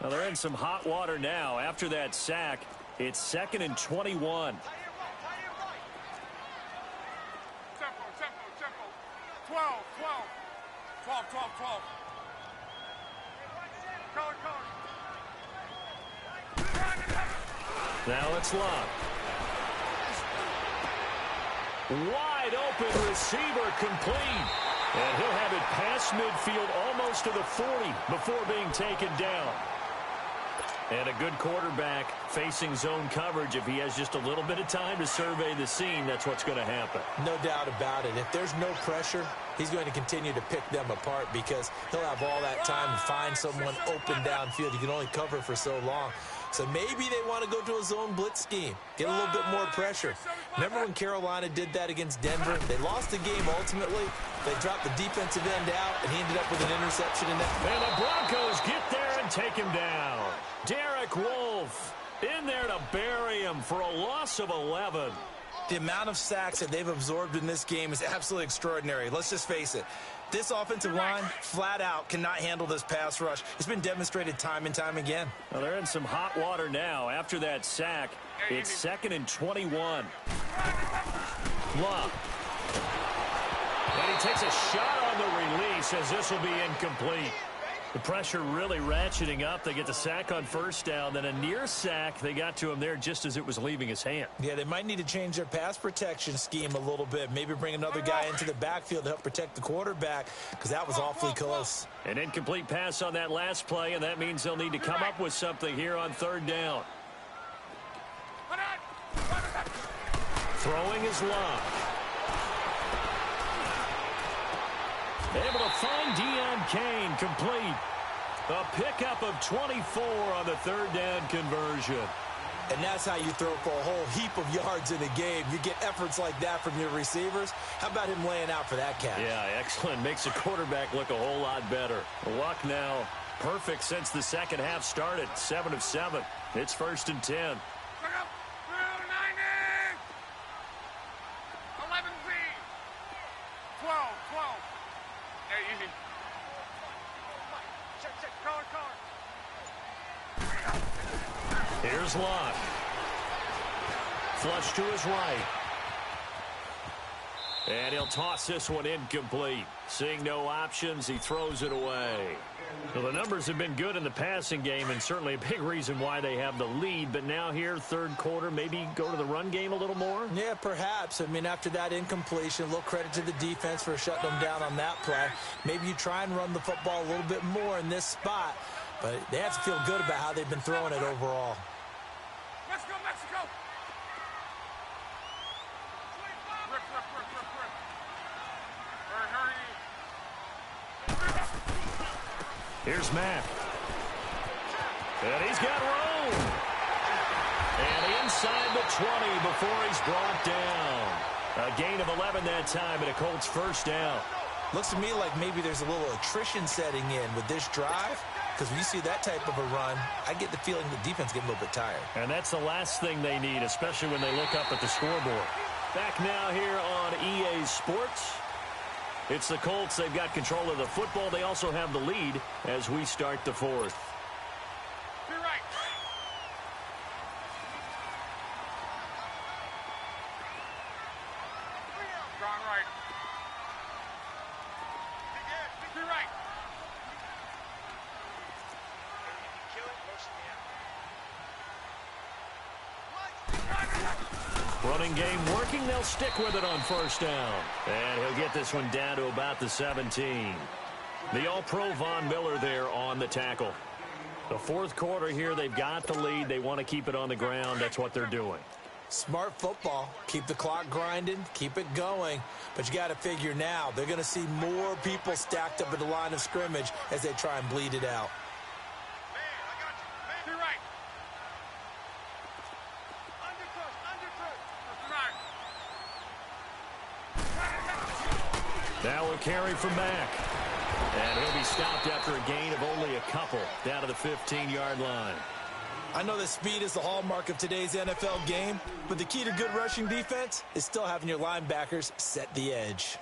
Now they're in some hot water now. After that sack, it's 2nd and 21. Tempo. 12. Color. Now it's Locke. Wide open receiver complete. And he'll have it past midfield almost to the 40 before being taken down. And a good quarterback facing zone coverage. If he has just a little bit of time to survey the scene, that's what's going to happen. No doubt about it. If there's no pressure, he's going to continue to pick them apart, because he'll have all that time to find someone open downfield. You can only cover for so long. So maybe they want to go to a zone blitz scheme, get a little bit more pressure. Remember when Carolina did that against Denver? They lost the game ultimately. They dropped the defensive end out, and he ended up with an interception in that. And the Broncos get there and take him down. Derek Wolfe in there to bury him for a loss of 11. The amount of sacks that they've absorbed in this game is absolutely extraordinary. Let's just face it. This offensive line, flat out, cannot handle this pass rush. It's been demonstrated time and time again. Well, they're in some hot water now. After that sack, it's 2nd and 21. Love. And he takes a shot on the release, as this will be incomplete. The pressure really ratcheting up. They get the sack on first down, then a near sack. They got to him there just as it was leaving his hand. Yeah, they might need to change their pass protection scheme a little bit. Maybe bring another guy into the backfield to help protect the quarterback, because that was awfully close. An incomplete pass on that last play, and that means they'll need to come up with something here on 3rd down. Throwing is Love. Able to find Deion Kane, complete. A pickup of 24 on the 3rd down conversion. And that's how you throw for a whole heap of yards in a game. You get efforts like that from your receivers. How about him laying out for that catch? Yeah, excellent. Makes the quarterback look a whole lot better. Luck now perfect since the second half started. 7 of 7. It's 1st and 10. 11Z. Here's Locke. Flush to his right. And he'll toss this one incomplete. Seeing no options, he throws it away. Well, the numbers have been good in the passing game, and certainly a big reason why they have the lead. But now here, 3rd quarter, maybe go to the run game a little more? Yeah, perhaps. I mean, after that incompletion, a little credit to the defense for shutting them down on that play. Maybe you try and run the football a little bit more in this spot. But they have to feel good about how they've been throwing it overall. Let's go, Mexico! Rip. Hurry. Here's Matt. And he's got room. And inside the 20 before he's brought down. A gain of 11 that time, and a Colts 1st down. Looks to me like maybe there's a little attrition setting in with this drive. Because when you see that type of a run, I get the feeling the defense getting a little bit tired. And that's the last thing they need, especially when they look up at the scoreboard. Back now here on EA Sports. It's the Colts. They've got control of the football. They also have the lead as we start the 4th. To your right. Strong right. To your right. Running game working. They'll stick with it on first down. And he'll get this one down to about the 17. The All-Pro Von Miller there on the tackle. The fourth quarter here, they've got the lead. They want to keep it on the ground. That's what they're doing. Smart football. Keep the clock grinding. Keep it going. But you got to figure now, they're going to see more people stacked up at the line of scrimmage as they try and bleed it out. Now a carry from Mack. And he'll be stopped after a gain of only a couple down to the 15-yard line. I know that speed is the hallmark of today's NFL game, but the key to good rushing defense is still having your linebackers set the edge.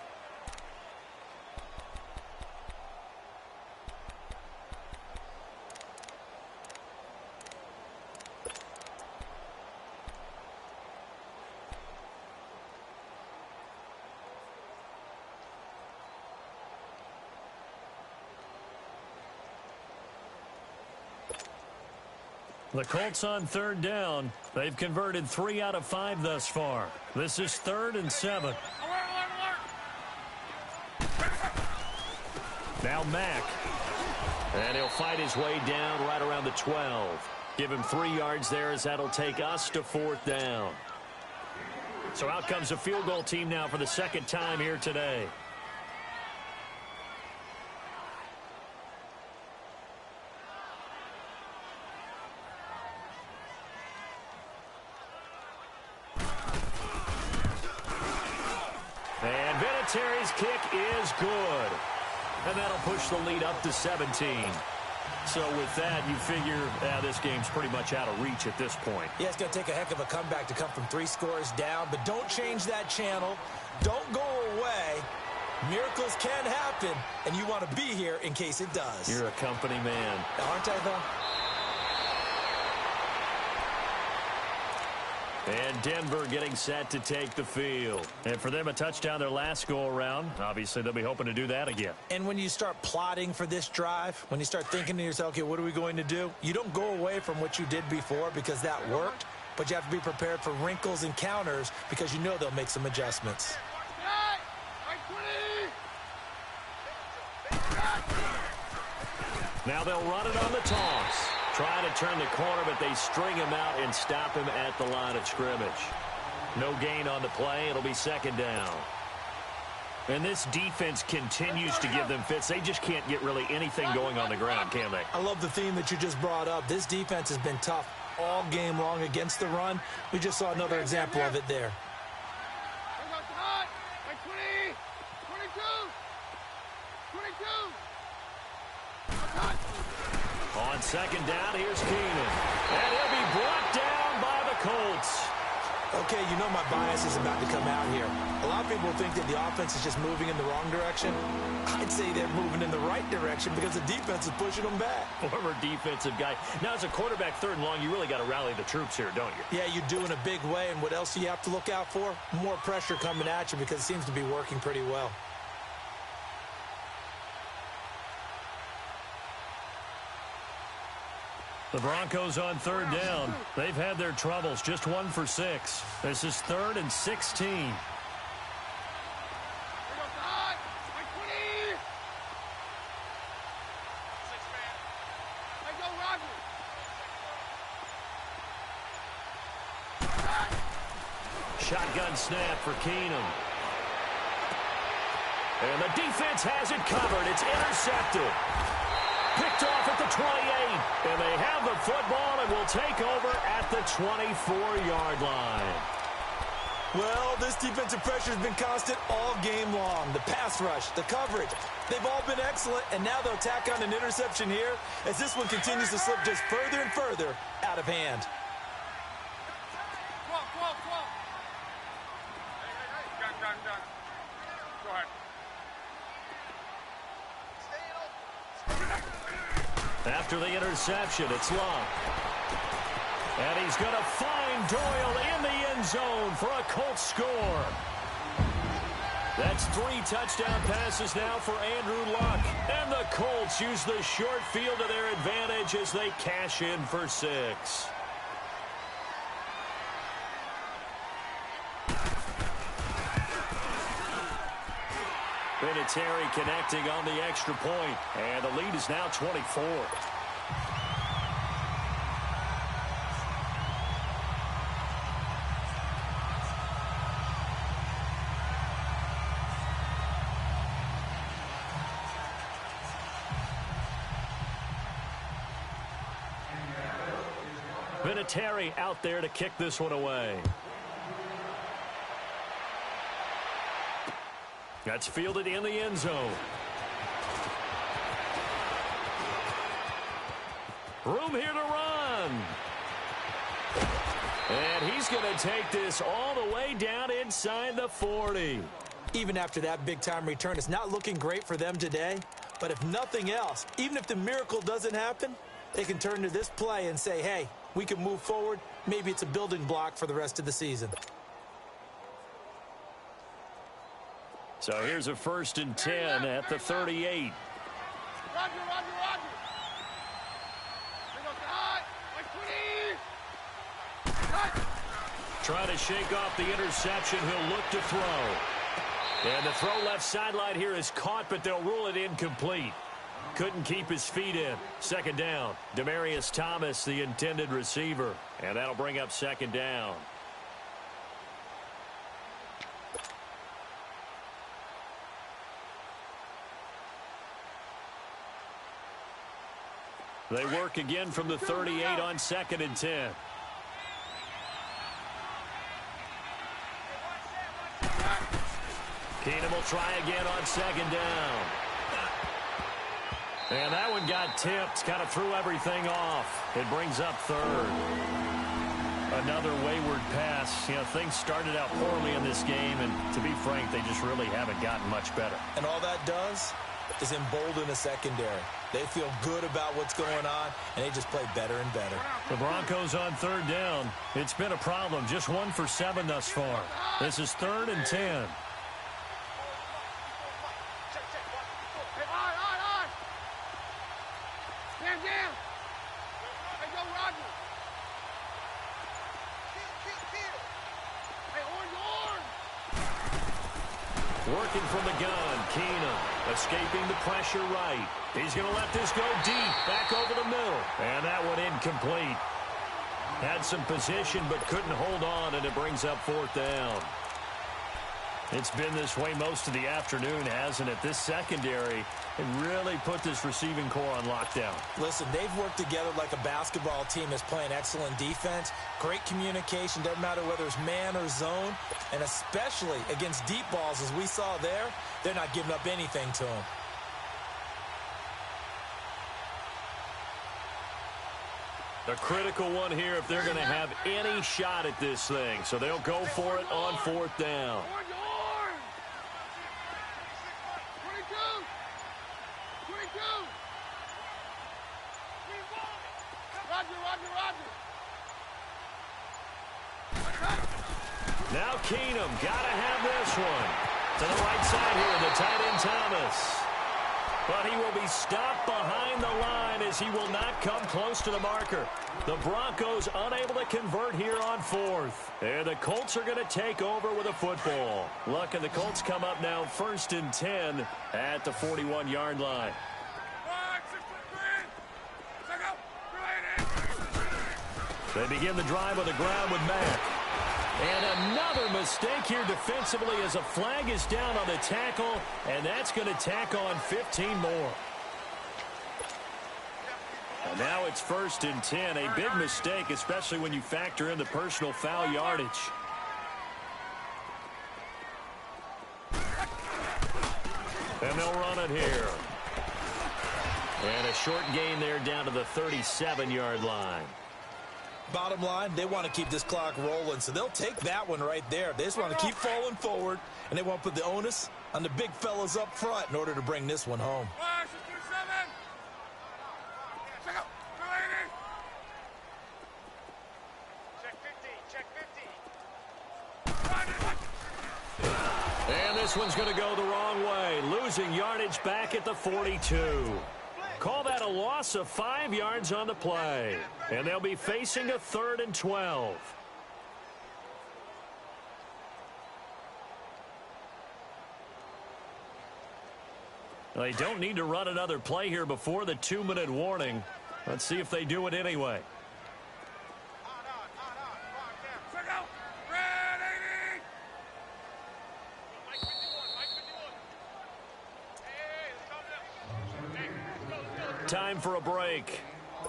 The Colts on third down. They've converted 3 out of 5 thus far. This is 3rd and 7. Now Mack. And he'll fight his way down right around the 12. Give him 3 yards there as that'll take us to 4th down. So out comes a field goal team now for the second time here today. And Vinatieri's kick is good. And that'll push the lead up to 17. So with that, you figure this game's pretty much out of reach at this point. Yeah, it's going to take a heck of a comeback to come from 3 scores down, but don't change that channel. Don't go away. Miracles can happen, and you want to be here in case it does. You're a company man. Aren't I, though? And Denver getting set to take the field. And for them, a touchdown their last go-around. Obviously, they'll be hoping to do that again. And when you start plotting for this drive, when you start thinking to yourself, okay, what are we going to do? You don't go away from what you did before because that worked, but you have to be prepared for wrinkles and counters because you know they'll make some adjustments. Now they'll run it on the toss. Trying to turn the corner, but they string him out and stop him at the line of scrimmage. No gain on the play. It'll be 2nd down. And this defense continues to give them fits. They just can't get really anything going on the ground, can they? I love the theme that you just brought up. This defense has been tough all game long against the run. We just saw another example of it there. On 2nd down, here's Keenan. And he'll be brought down by the Colts. Okay, you know my bias is about to come out here. A lot of people think that the offense is just moving in the wrong direction. I'd say they're moving in the right direction because the defense is pushing them back. Former defensive guy. Now, as a quarterback 3rd and long, you really got to rally the troops here, don't you? Yeah, you do in a big way. And what else do you have to look out for? More pressure coming at you because it seems to be working pretty well. The Broncos on 3rd down. They've had their troubles. Just 1 for 6. This is 3rd and 16. Shotgun snap for Keenum. And the defense has it covered. It's intercepted. Picked off at the 28. And they have the football and will take over at the 24-yard line. Well, this defensive pressure has been constant all game long. The pass rush, the coverage, they've all been excellent. And now they'll tack on an interception here as this one continues to slip just further and further out of hand. Go ahead. After the interception, it's Long. And he's going to find Doyle in the end zone for a Colts score. That's 3 touchdown passes now for Andrew Luck. And the Colts use the short field to their advantage as they cash in for 6. Vinatieri connecting on the extra point, and the lead is now 24. Vinatieri out there to kick this one away. That's fielded in the end zone. Room here to run. And he's going to take this all the way down inside the 40. Even after that big-time return, it's not looking great for them today. But if nothing else, even if the miracle doesn't happen, they can turn to this play and say, hey, we can move forward. Maybe it's a building block for the rest of the season. So here's a 1st and 10 at the 38. Roger. Trying to shake off the interception. He'll look to throw. And the throw left sideline here is caught, but they'll rule it incomplete. Couldn't keep his feet in. 2nd down. Demaryius Thomas, the intended receiver. And that'll bring up 2nd down. They work again from the 38 on 2nd and 10. Keenum will try again on 2nd down. And that one got tipped, kind of threw everything off. It brings up 3rd. Another wayward pass. You know, things started out poorly in this game, and to be frank, they just really haven't gotten much better. And all that does is embolden the secondary. They feel good about what's going on, and they just play better and better. The Broncos on 3rd down. It's been a problem. Just 1 for 7 thus far. This is 3rd and 10. Stand down. Hey, go, Roger. Hey, orange. Working from the gun, Keenum escaping the pressure right. He's going to let this go deep, back over the middle. And that one incomplete. Had some position but couldn't hold on, and it brings up 4th down. It's been this way most of the afternoon, hasn't it? This secondary can really put this receiving core on lockdown. Listen, they've worked together like a basketball team that's playing excellent defense. Great communication, doesn't matter whether it's man or zone. And especially against deep balls, as we saw there, they're not giving up anything to them. The critical one here if they're going to have any shot at this thing. So they'll go for it on 4th down. Orange. 22. Roger. Now Keenum got to have this one. To the right side here, the tight end Thomas. But he will be stopped behind the line as he will not come close to the marker. The Broncos unable to convert here on 4th. And the Colts are going to take over with a football. Look, and the Colts come up now 1st and 10 at the 41-yard line. They begin the drive on the ground with Mack. And another mistake here defensively as a flag is down on the tackle, and that's going to tack on 15 more. And now it's 1st and 10, a big mistake, especially when you factor in the personal foul yardage. And they'll run it here. And a short gain there down to the 37-yard line. Bottom line, they want to keep this clock rolling, so they'll take that one right there. They just want to keep falling forward, and they want to put the onus on the big fellas up front in order to bring this one home. And this one's going to go the wrong way, losing yardage back at the 42. Call that a loss of 5 yards on the play. And they'll be facing a 3rd and 12. They don't need to run another play here before the 2-minute warning. Let's see if they do it anyway. Time for a break.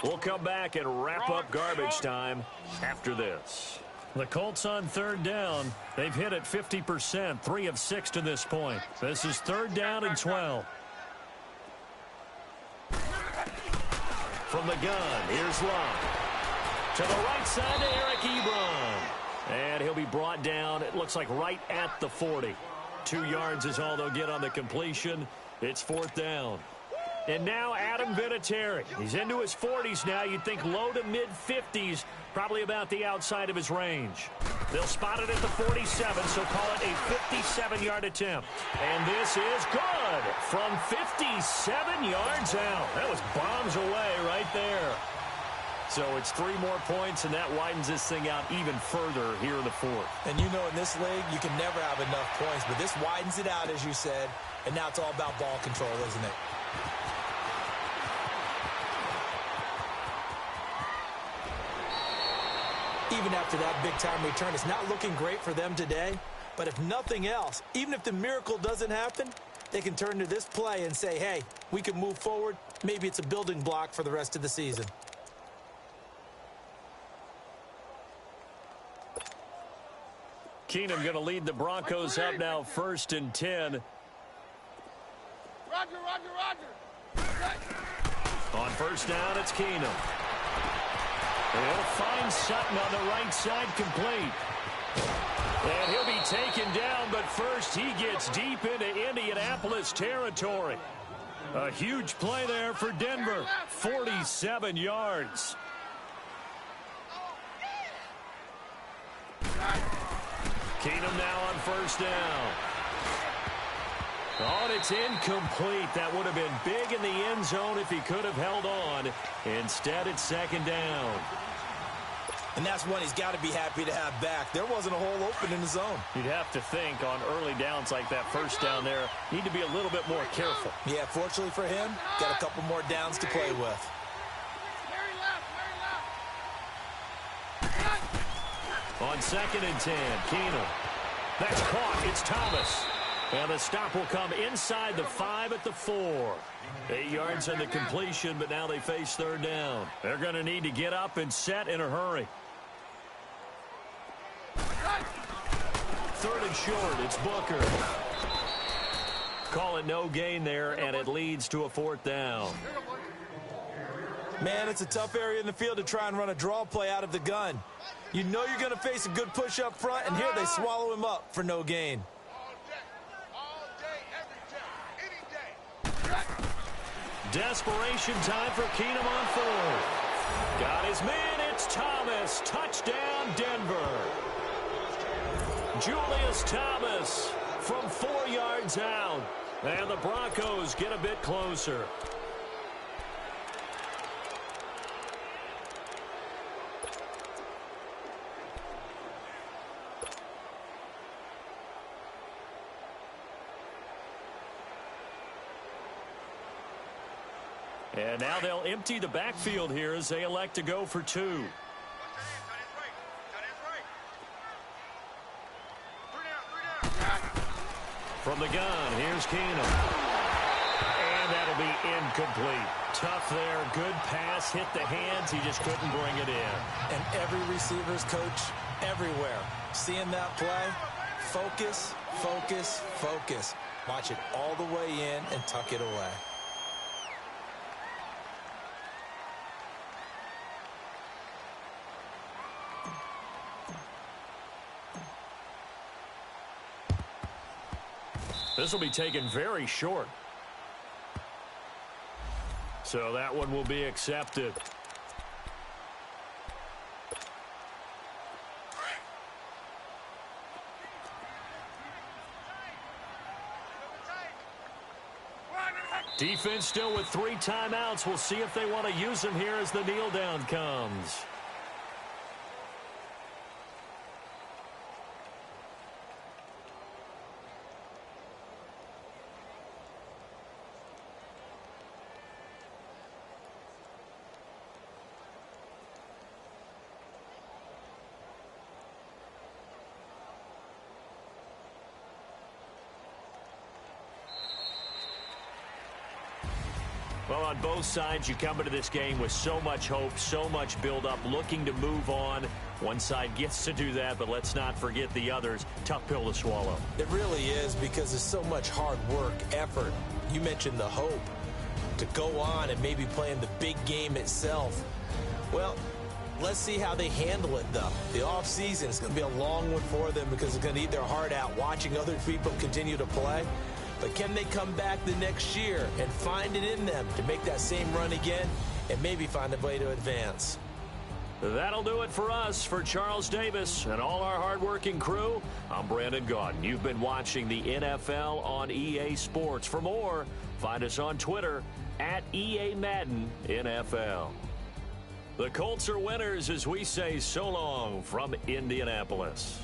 We'll come back and wrap up garbage time after this. The Colts on 3rd down. They've hit it 50%, 3 of 6 to this point. This is 3rd down and 12. From the gun, here's Love. To the right side to Eric Ebron. And he'll be brought down, it looks like right at the 40. 2 yards is all they'll get on the completion. It's 4th down. And now Adam Vinatieri. He's into his 40s now. You'd think low to mid-50s, probably about the outside of his range. They'll spot it at the 47, so call it a 57-yard attempt. And this is good from 57 yards out. That was bombs away right there. So it's 3 more points, and that widens this thing out even further here in the 4th. And you know in this league, you can never have enough points, but this widens it out, as you said, and now it's all about ball control, isn't it? Even after that big-time return, it's not looking great for them today. But if nothing else, even if the miracle doesn't happen, they can turn to this play and say, hey, we can move forward. Maybe it's a building block for the rest of the season. Keenum going to lead the Broncos up now 1st and 10. Roger. On 1st down, it's Keenum. He'll find Sutton on the right side, complete. And he'll be taken down, but first he gets deep into Indianapolis territory. A huge play there for Denver, 47 yards. Keenum now on 1st down. Oh, and it's incomplete. That would have been big in the end zone if he could have held on. Instead, it's 2nd down. And that's one he's got to be happy to have back. There wasn't a hole open in the zone. You'd have to think on early downs like that 1st down there, need to be a little bit more careful. Yeah, fortunately for him, got a couple more downs to play with. On 2nd and 10, Keenum. That's caught. It's Thomas. And the stop will come inside the 5 at the 4. 8 yards on the completion, but now they face 3rd down. They're going to need to get up and set in a hurry. 3rd and short, it's Booker. Call it no gain there, and it leads to a 4th down. Man, it's a tough area in the field to try and run a draw play out of the gun. You know you're going to face a good push up front, and here they swallow him up for no gain. Desperation time for Keenum on 4th. Got his man, it's Thomas. Touchdown, Denver. Julius Thomas from 4 yards out. And the Broncos get a bit closer. And now they'll empty the backfield here as they elect to go for 2. From the gun, here's Keenum. And that'll be incomplete. Tough there, good pass, hit the hands, he just couldn't bring it in. And every receiver's coach everywhere, seeing that play, focus, focus, focus. Watch it all the way in and tuck it away. This will be taken very short. So that one will be accepted. Defense still with 3 timeouts. We'll see if they want to use them here as the kneel down comes. Well, on both sides, you come into this game with so much hope, so much build-up, looking to move on. One side gets to do that, but let's not forget the others. Tough pill to swallow. It really is, because there's so much hard work, effort. You mentioned the hope to go on and maybe play in the big game itself. Well, let's see how they handle it, though. The offseason is going to be a long one for them, because they're going to eat their heart out watching other people continue to play. But can they come back the next year and find it in them to make that same run again and maybe find a way to advance? That'll do it for us. For Charles Davis and all our hardworking crew, I'm Brandon Gaudin. You've been watching the NFL on EA Sports. For more, find us on Twitter at EA Madden NFL. The Colts are winners as we say so long from Indianapolis.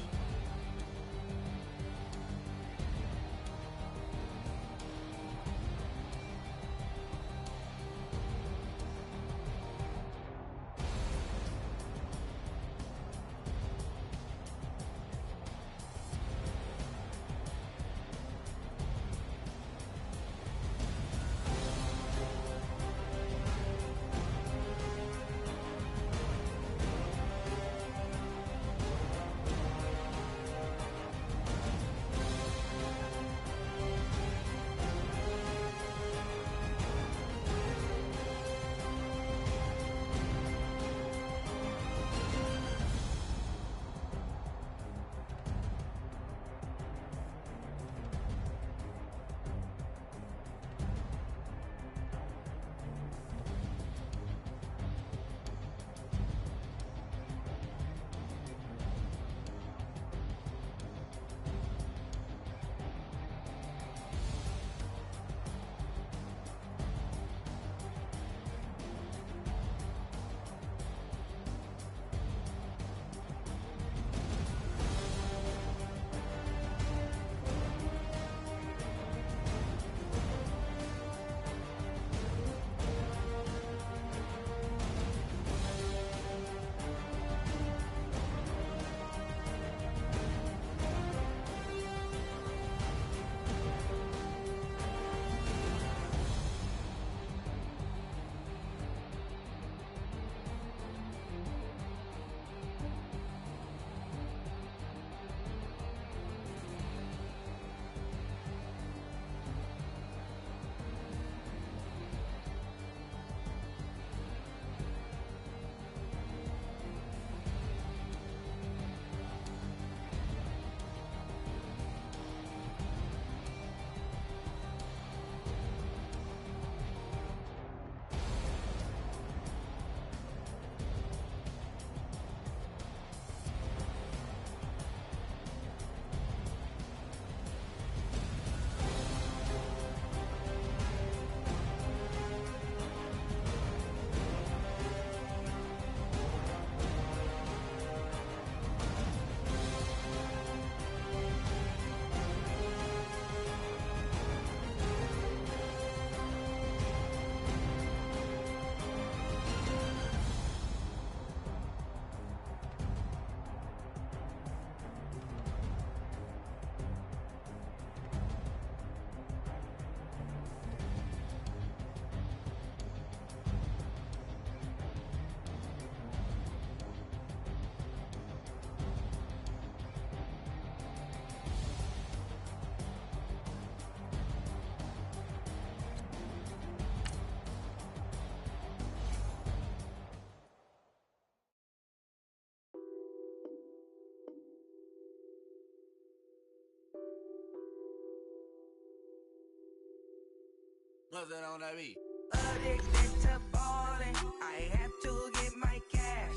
Nothing on that beat. Addicted to balling, I have to get my cash.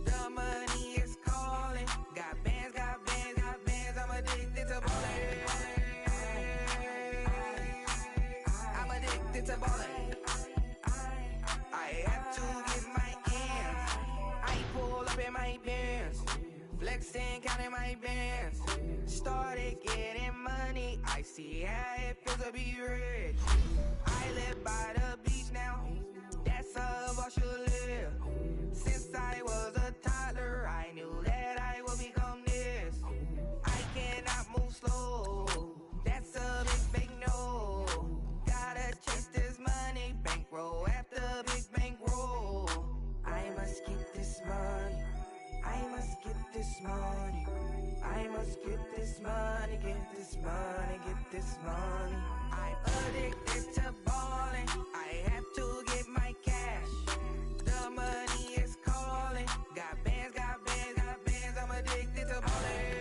The money is calling. Got bands, got bands, got bands. I'm addicted to balling. I'm addicted to balling. I have to get my ends. I pull up in my bands, flexing, counting my bands. Started getting money. I see how it feels to be rich. I live by the beach now, that's how I should live. Since I was a toddler, I knew that I would become this. I cannot move slow, that's a big no. Gotta chase this money, bankroll money, get this money, get this money. I'm addicted to balling. I have to get my cash. The money is calling. Got bands, got bands, got bands. I'm addicted to balling.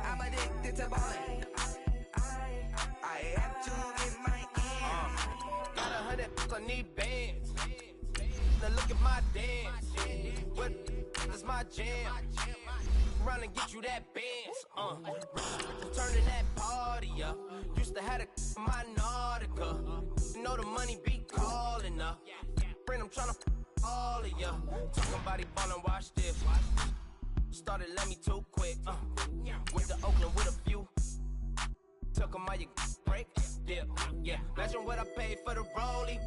I'm addicted to balling. I have to get my ends. Got 100, I need bands. Now look at my dance. What is my jam? Run and get you that bands. Turning that party up. Used to have a my Nautica. You know the money be calling up. Friend, I'm tryna all of ya. Talking about he ballin', watch this. Started let me too quick. Went to Oakland with a few. Took 'em all you break. Yeah. Imagine what I paid for the rollie.